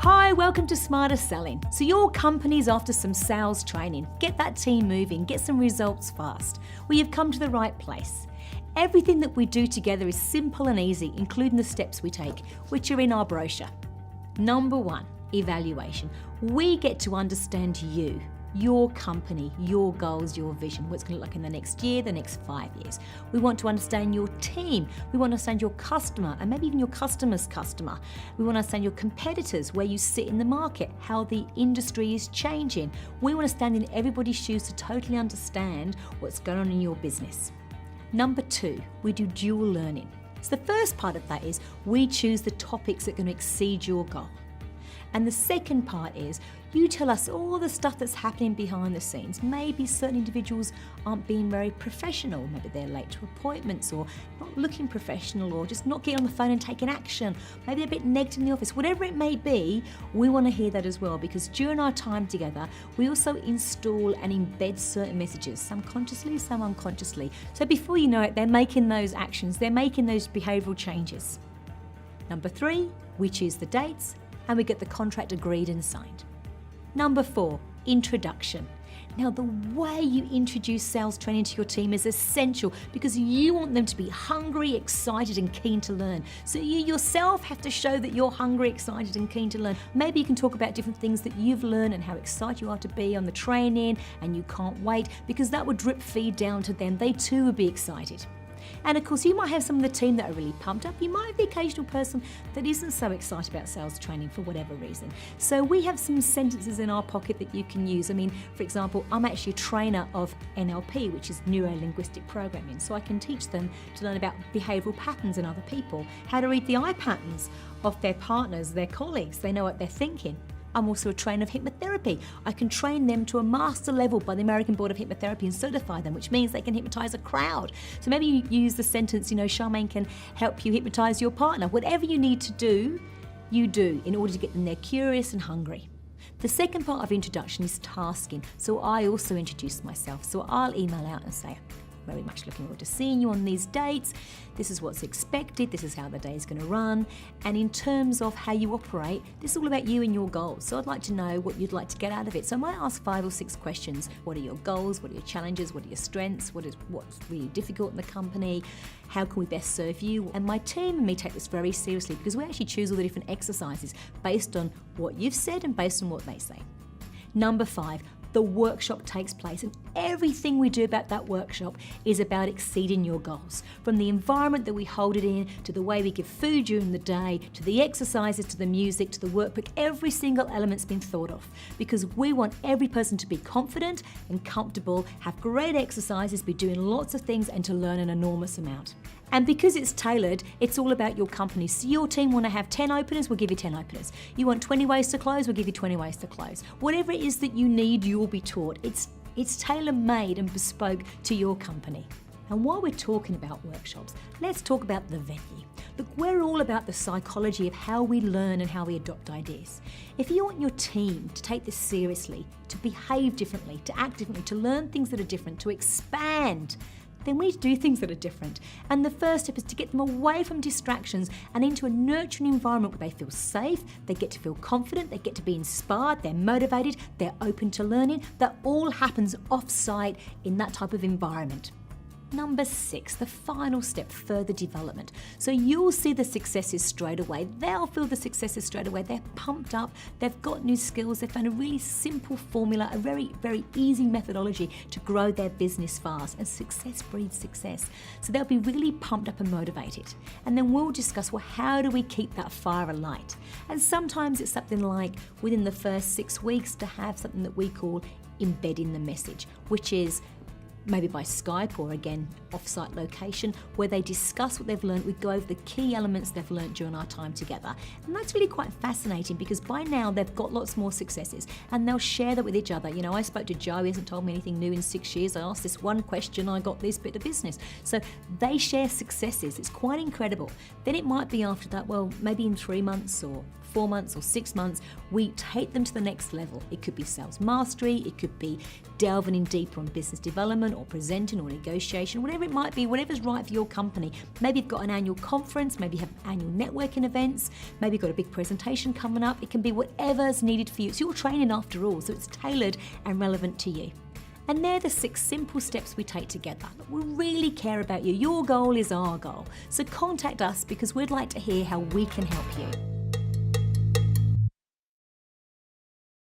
Hi, welcome to Smarter Selling. So your company's after some sales training. Get that team moving, get some results fast. Well, you've come to the right place. Everything that we do together is simple and easy, including the steps we take, which are in our brochure. Number 1, evaluation. We get to understand you, your company, your goals, your vision, what it's going to look like in the next year, the next 5 years. We want to understand your team. We want to understand your customer and maybe even your customer's customer. We want to understand your competitors, where you sit in the market, how the industry is changing. We want to stand in everybody's shoes to totally understand what's going on in your business. Number 2, we do dual learning. So the first part of that is we choose the topics that are going to exceed your goal. And the second part is you tell us all the stuff that's happening behind the scenes. Maybe certain individuals aren't being very professional. Maybe they're late to appointments or not looking professional or just not getting on the phone and taking action. Maybe they're a bit negative in the office. Whatever it may be, we want to hear that as well, because during our time together, we also install and embed certain messages, some consciously, some unconsciously. So before you know it, they're making those actions, they're making those behavioural changes. Number 3, we choose the dates and we get the contract agreed and signed. Number 4, introduction. Now, the way you introduce sales training to your team is essential because you want them to be hungry, excited, and keen to learn. So you yourself have to show that you're hungry, excited, and keen to learn. Maybe you can talk about different things that you've learned and how excited you are to be on the training and you can't wait, because that would drip feed down to them. They too would be excited. And of course, you might have some of the team that are really pumped up. You might have the occasional person that isn't so excited about sales training for whatever reason. So we have some sentences in our pocket that you can use. I mean, for example, I'm actually a trainer of NLP, which is Neuro-Linguistic Programming. So I can teach them to learn about behavioural patterns in other people, how to read the eye patterns of their partners, their colleagues. They know what they're thinking. I'm also a trainer of hypnotherapy. I can train them to a master level by the American Board of Hypnotherapy and certify them, which means they can hypnotise a crowd. So maybe you use the sentence, Charmaine can help you hypnotise your partner. Whatever you need to do, you do in order to get them there curious and hungry. The second part of introduction is tasking. So I also introduce myself. So I'll email out and say, very much looking forward to seeing you on these dates. This is what's expected. This is how the day is going to run. And in terms of how you operate, this is all about you and your goals. So I'd like to know what you'd like to get out of it. So I might ask 5 or 6 questions. What are your goals? What are your challenges? What are your strengths? What's really difficult in the company? How can we best serve you? And my team and me take this very seriously because we actually choose all the different exercises based on what you've said and based on what they say. Number 5, the workshop takes place, and everything we do about that workshop is about exceeding your goals. From the environment that we hold it in, to the way we give food during the day, to the exercises, to the music, to the workbook, every single element's been thought of, because we want every person to be confident and comfortable, have great exercises, be doing lots of things, and to learn an enormous amount. And because it's tailored, it's all about your company. So your team want to have 10 openers, we'll give you 10 openers. You want 20 ways to close, we'll give you 20 ways to close. Whatever it is that you need, you'll be taught. It's tailor-made and bespoke to your company. And while we're talking about workshops, let's talk about the venue. Look, we're all about the psychology of how we learn and how we adopt ideas. If you want your team to take this seriously, to behave differently, to act differently, to learn things that are different, to expand, then we do things that are different. And the first step is to get them away from distractions and into a nurturing environment where they feel safe, they get to feel confident, they get to be inspired, they're motivated, they're open to learning. That all happens off-site in that type of environment. Number 6, the final step, further development. So you'll see the successes straight away. They'll feel the successes straight away. They're pumped up. They've got new skills. They've found a really simple formula, a very, very easy methodology to grow their business fast. And success breeds success. So they'll be really pumped up and motivated. And then we'll discuss, well, how do we keep that fire alight? And sometimes it's something like within the first 6 weeks to have something that we call embedding the message, which is maybe by Skype or again off-site location, where they discuss what they've learned. We go over the key elements they've learned during our time together. And that's really quite fascinating because by now they've got lots more successes and they'll share that with each other. I spoke to Joe, he hasn't told me anything new in 6 years. I asked this one question, I got this bit of business. So they share successes. It's quite incredible. Then it might be after that, well, maybe in 3 months or 4 months or 6 months, we take them to the next level. It could be sales mastery, it could be delving in deeper on business development or presenting or negotiation, whatever it might be, whatever's right for your company. Maybe you've got an annual conference, maybe you have annual networking events, maybe you've got a big presentation coming up. It can be whatever's needed for you. It's your training after all, so it's tailored and relevant to you. And they're the 6 simple steps we take together. We really care about you. Your goal is our goal. So contact us because we'd like to hear how we can help you.